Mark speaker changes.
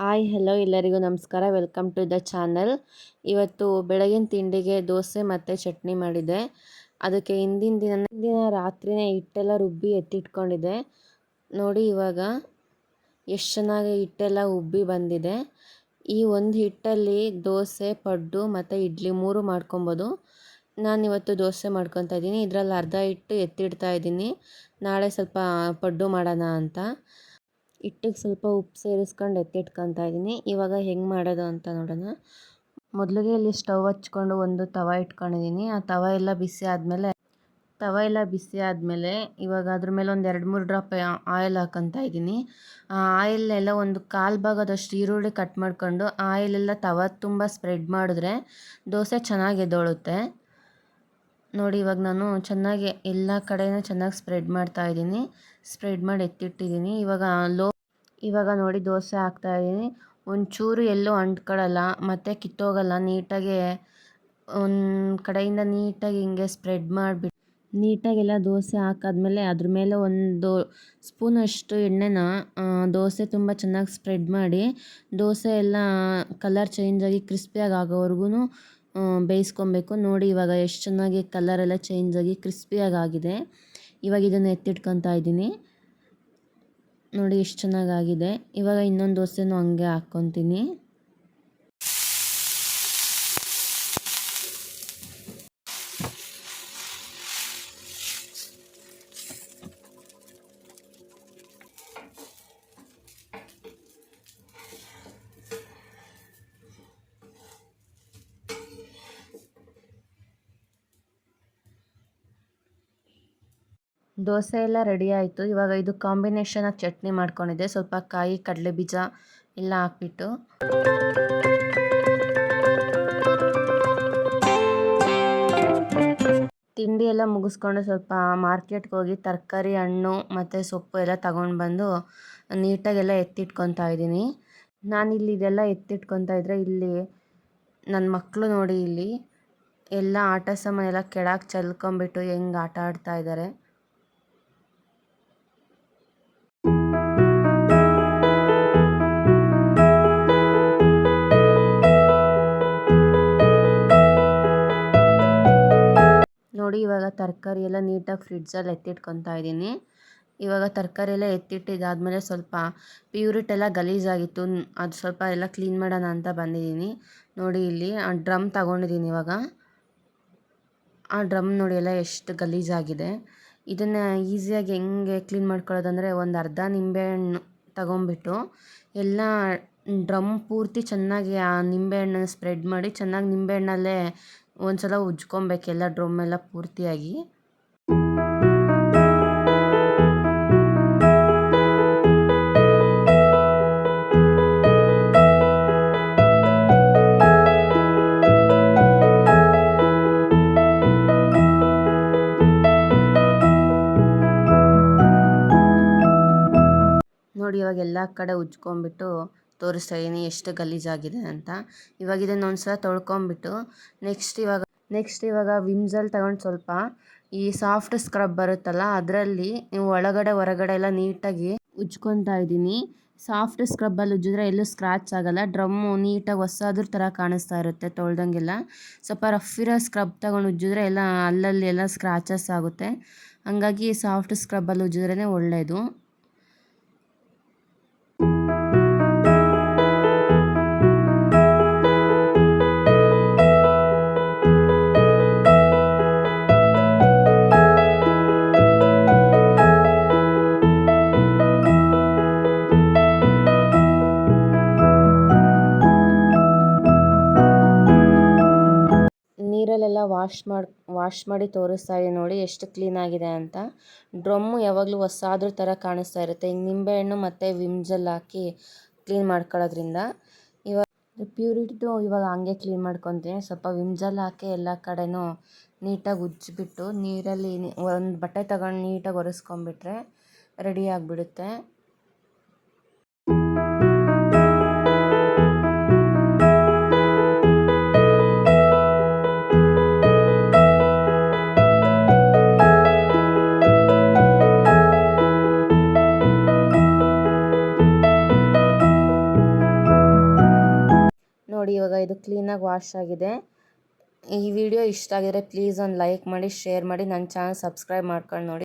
Speaker 1: Hi hello ಎಲ್ಲರಿಗೂ ನಮಸ್ಕಾರ. Welcome to the channel. ಇವತ್ತು ಬೆಳಗಿನ ತಿಂಡಿಗೆ ದೋಸೆ ಮತ್ತು ಚಟ್ನಿ ಮಾಡಿದೆ. ಅದಕ್ಕೆ ಹಿಂದಿನ ರಾತ್ರಿನೇ ಹಿಟ್ಟೆಲ್ಲ ರುಬ್ಬಿ ಎತ್ತಿಟ್ಕೊಂಡಿದ್ದೆ. ನೋಡಿ ಇವಾಗ ಎಷ್ಟು ಚೆನ್ನಾಗಿ ಹಿಟ್ಟೆಲ್ಲ ಉಬ್ಬಿ ಬಂದಿದೆ. ಈ ಒಂದು ಹಿಟ್ಟಲ್ಲಿ ದೋಸೆ, ಪಡ್ಡು ಮತ್ತು ಇಡ್ಲಿ 3 ಮಾಡ್ಕೊಬೋದು. ನಾನಿವತ್ತು ದೋಸೆ ಮಾಡ್ಕೊತಾ ಇದ್ದೀನಿ. ಇದರಲ್ಲಿ ಅರ್ಧ ಹಿಟ್ಟು ಎತ್ತಿಡ್ತಾ ಇದ್ದೀನಿ, ನಾಳೆ ಸ್ವಲ್ಪ ಪಡ್ಡು ಮಾಡೋಣ ಅಂತ. ಹಿಟ್ಟಿಗೆ ಸ್ವಲ್ಪ ಉಪ್ಪು ಸೇರಿಸ್ಕೊಂಡು ಎತ್ತಿಟ್ಕೊತಾ ಇದ್ದೀನಿ. ಇವಾಗ ಹೆಂಗೆ ಮಾಡೋದು ಅಂತ ನೋಡೋಣ. ಮೊದಲಿಗೆ ಇಲ್ಲಿ ಸ್ಟವ್ ಹಚ್ಕೊಂಡು ಒಂದು ತವ ಇಟ್ಕೊಂಡಿದ್ದೀನಿ. ಆ ತವ ಎಲ್ಲ ಬಿಸಿ ಆದಮೇಲೆ ಇವಾಗ ಅದ್ರ ಮೇಲೆ ಒಂದು 2-3 ಡ್ರಾಪ್ ಆಯಿಲ್ ಹಾಕ್ಕೊತಾ ಇದ್ದೀನಿ. ಆ ಆಯಿಲ್ನೆಲ್ಲ ಒಂದು 1/4 ಭಾಗದಷ್ಟು ಈರುಳ್ಳಿ ಕಟ್ ಮಾಡ್ಕೊಂಡು ಆಯಿಲೆಲ್ಲ ತವ ತುಂಬ ಸ್ಪ್ರೆಡ್ ಮಾಡಿದ್ರೆ ದೋಸೆ ಚೆನ್ನಾಗಿ ಎದ್ದೊಳುತ್ತೆ. ನೋಡಿ ಇವಾಗ ನಾನು ಚೆನ್ನಾಗಿ ಎಲ್ಲ ಕಡೆನೂ ಚೆನ್ನಾಗಿ ಸ್ಪ್ರೆಡ್ ಮಾಡ್ತಾ ಇದ್ದೀನಿ. ಸ್ಪ್ರೆಡ್ ಮಾಡಿ ಎತ್ತಿಟ್ಟಿದ್ದೀನಿ. ಇವಾಗ ನೋಡಿ ದೋಸೆ ಹಾಕ್ತಾ ಇದ್ದೀನಿ. ಒಂಚೂರು ಎಲ್ಲೂ ಅಂಟ್ಕೊಳ್ಳಲ್ಲ ಮತ್ತು ಕಿತ್ತೋಗಲ್ಲ. ನೀಟಾಗಿ ಒಂದು ಕಡೆಯಿಂದ ನೀಟಾಗಿ ಹಿಂಗೆ ಸ್ಪ್ರೆಡ್ ಮಾಡಿಬಿಟ್ಟು ನೀಟಾಗೆಲ್ಲ ದೋಸೆ ಹಾಕಾದ್ಮೇಲೆ ಅದ್ರ ಮೇಲೆ ಒಂದು ಸ್ಪೂನಷ್ಟು ಎಣ್ಣೆನ ದೋಸೆ ತುಂಬ ಚೆನ್ನಾಗಿ ಸ್ಪ್ರೆಡ್ ಮಾಡಿ ದೋಸೆ ಎಲ್ಲ ಕಲರ್ ಚೇಂಜಾಗಿ ಕ್ರಿಸ್ಪಿಯಾಗಿ ಆಗೋವರೆಗೂ ಬೇಯಿಸ್ಕೊಬೇಕು. ನೋಡಿ ಇವಾಗ ಎಷ್ಟು ಚೆನ್ನಾಗಿ ಕಲರೆಲ್ಲ ಚೇಂಜಾಗಿ ಕ್ರಿಸ್ಪಿಯಾಗಿ ಆಗಿದೆ. ಇವಾಗ ಇದನ್ನು ಎತ್ತಿಟ್ಕೊತಾ ಇದ್ದೀನಿ. ನೋಡಿ ಎಷ್ಟು ಚೆನ್ನಾಗಾಗಿದೆ. ಇವಾಗ ಇನ್ನೊಂದು ದೋಸೆನೂ ಹಂಗೆ ಹಾಕ್ಕೊತೀನಿ. ದೋಸೆ ಎಲ್ಲ ರೆಡಿ ಆಯಿತು. ಇವಾಗ ಇದು ಕಾಂಬಿನೇಷನಾಗಿ ಚಟ್ನಿ ಮಾಡ್ಕೊಂಡಿದ್ದೆ. ಸ್ವಲ್ಪ ಕಾಯಿ, ಕಡಲೆ ಬೀಜ ಎಲ್ಲ ಹಾಕ್ಬಿಟ್ಟು ತಿಂಡಿ ಎಲ್ಲ ಮುಗಿಸ್ಕೊಂಡು ಸ್ವಲ್ಪ ಮಾರ್ಕೆಟ್ಗೆ ಹೋಗಿ ತರಕಾರಿ, ಹಣ್ಣು ಮತ್ತು ಸೊಪ್ಪು ಎಲ್ಲ ತಗೊಂಡು ಬಂದು ನೀಟಾಗೆಲ್ಲ ಎತ್ತಿಟ್ಕೊತಾ ಇದ್ದೀನಿ. ನಾನಿಲ್ಲಿ ಇದೆಲ್ಲ ಎತ್ತಿಟ್ಕೊತಾ ಇದ್ದರೆ ಇಲ್ಲಿ ನನ್ನ ಮಕ್ಕಳು ನೋಡಿ ಇಲ್ಲಿ ಎಲ್ಲ ಆಟ ಸಾಮಾನು ಎಲ್ಲ ಕೆಳಗೆ ಚೆಲ್ಕೊಂಬಿಟ್ಟು ಹೆಂಗೆ ಆಟ ಆಡ್ತಾ ಇದ್ದಾರೆ. ನೋಡಿ ಇವಾಗ ತರಕಾರಿ ಎಲ್ಲ ನೀಟಾಗಿ ಫ್ರಿಡ್ಜಲ್ಲಿ ಎತ್ತಿಟ್ಕೊತಾ ಇದ್ದೀನಿ. ಇವಾಗ ತರಕಾರಿ ಎಲ್ಲ ಎತ್ತಿಟ್ಟಿದ್ದಾದಮೇಲೆ ಸ್ವಲ್ಪ ಪ್ಯೂರಿಟ್ ಎಲ್ಲ ಗಲೀಜಾಗಿತ್ತು, ಅದು ಸ್ವಲ್ಪ ಎಲ್ಲ ಕ್ಲೀನ್ ಮಾಡೋಣ ಅಂತ ಬಂದಿದ್ದೀನಿ. ನೋಡಿ ಇಲ್ಲಿ ಆ ಡ್ರಮ್ ತಗೊಂಡಿದ್ದೀನಿ. ಇವಾಗ ಆ ಡ್ರಮ್ ನೋಡಿ ಎಲ್ಲ ಎಷ್ಟು ಗಲೀಜಾಗಿದೆ. ಇದನ್ನು ಈಸಿಯಾಗಿ ಹೆಂಗೆ ಕ್ಲೀನ್ ಮಾಡ್ಕೊಳ್ಳೋದಂದರೆ ಒಂದು ಅರ್ಧ ನಿಂಬೆಹಣ್ಣು ತಗೊಂಬಿಟ್ಟು ಎಲ್ಲ ಡ್ರಮ್ ಪೂರ್ತಿ ಚೆನ್ನಾಗಿ ಆ ನಿಂಬೆಹಣ್ಣನ್ನು ಸ್ಪ್ರೆಡ್ ಮಾಡಿ ಚೆನ್ನಾಗಿ ನಿಂಬೆಹಣ್ಣಲ್ಲೇ ಒಂದು ಸಲ ಉಜ್ಕೊಬೇಕೆಲ್ಲ ಡ್ರಮ್ಮೆಲ್ಲ ಪೂರ್ತಿಯಾಗಿ. ನೋಡಿ ಇವಾಗ ಎಲ್ಲ ಕಡೆ ಉಜ್ಕೊಂಬಿಟ್ಟು ತೋರಿಸ್ತಾ ಇದ್ದೀನಿ ಎಷ್ಟು ಗಲೀಜಾಗಿದೆ ಅಂತ. ಇವಾಗ ಇದನ್ನು ಒಂದು ಸಲ ತೊಳ್ಕೊಂಬಿಟ್ಟು ನೆಕ್ಸ್ಟ್ ಇವಾಗ ವಿಮ್ಸಲ್ಲಿ ತಗೊಂಡು ಸ್ವಲ್ಪ ಈ ಸಾಫ್ಟ್ ಸ್ಕ್ರಬ್ ಬರುತ್ತಲ್ಲ ಅದರಲ್ಲಿ ಒಳಗಡೆ ಹೊರಗಡೆ ಎಲ್ಲ ನೀಟಾಗಿ ಉಜ್ಕೊತಾ ಇದ್ದೀನಿ. ಸಾಫ್ಟ್ ಸ್ಕ್ರಬ್ಬಲ್ಲಿ ಉಜ್ಜಿದ್ರೆ ಎಲ್ಲೂ ಸ್ಕ್ರಾಚ್ ಆಗಲ್ಲ. ಡ್ರಮ್ಮು ನೀಟಾಗಿ ಹೊಸದ್ರ ಥರ ಕಾಣಿಸ್ತಾ ಇರುತ್ತೆ ತೊಳ್ದಂಗೆಲ್ಲ. ಸ್ವಲ್ಪ ರಫ್ ಇರೋ ಸ್ಕ್ರಬ್ ತಗೊಂಡು ಉಜ್ಜಿದ್ರೆ ಎಲ್ಲ ಅಲ್ಲಲ್ಲಿ ಎಲ್ಲ ಸ್ಕ್ರಾಚಸ್ ಆಗುತ್ತೆ. ಹಂಗಾಗಿ ಸಾಫ್ಟ್ ಸ್ಕ್ರಬ್ಬಲ್ಲಿ ಉಜ್ಜಿದ್ರೇ ಒಳ್ಳೆಯದು. ನೀರಲ್ಲೆಲ್ಲ ವಾಶ್ ಮಾಡಿ ತೋರಿಸ್ತಾ ಇದೆ ನೋಡಿ ಎಷ್ಟು ಕ್ಲೀನಾಗಿದೆ ಅಂತ. ಡ್ರಮ್ಮು ಯಾವಾಗಲೂ ಹೊಸಾದ್ರ ಥರ ಕಾಣಿಸ್ತಾ ಇರುತ್ತೆ. ಹಿಂಗೆ ನಿಂಬೆಹಣ್ಣು ಮತ್ತು ವಿಮ್ಜಲ್ ಹಾಕಿ ಕ್ಲೀನ್ ಮಾಡ್ಕೊಳ್ಳೋದ್ರಿಂದ. ಇವಾಗ ಪ್ಯೂರಿಟಿದು ಇವಾಗ ಹಂಗೆ ಕ್ಲೀನ್ ಮಾಡ್ಕೊತೀನಿ. ಸ್ವಲ್ಪ ವಿಮ್ಜಲ್ ಹಾಕಿ ಎಲ್ಲ ಕಡೆನೂ ನೀಟಾಗಿ ಉಜ್ಜಿಬಿಟ್ಟು ನೀರಲ್ಲಿ ಒಂದು ಬಟ್ಟೆ ತಗೊಂಡು ನೀಟಾಗಿ ಒರೆಸ್ಕೊಂಬಿಟ್ರೆ ರೆಡಿ ಆಗಿಬಿಡುತ್ತೆ. ನೋಡಿ ಇವಾಗ ಇದು ಕ್ಲೀನಾಗಿ ವಾಶ್ ಆಗಿದೆ. ಈ ವಿಡಿಯೋ ಇಷ್ಟ ಆಗಿದ್ರೆ ಪ್ಲೀಸ್ ಒಂದು ಲೈಕ್ ಮಾಡಿ, ಶೇರ್ ಮಾಡಿ, ನನ್ನ ಚಾನಲ್ ಸಬ್ಸ್ಕ್ರೈಬ್ ಮಾಡ್ಕೊಂಡು ನೋಡಿ.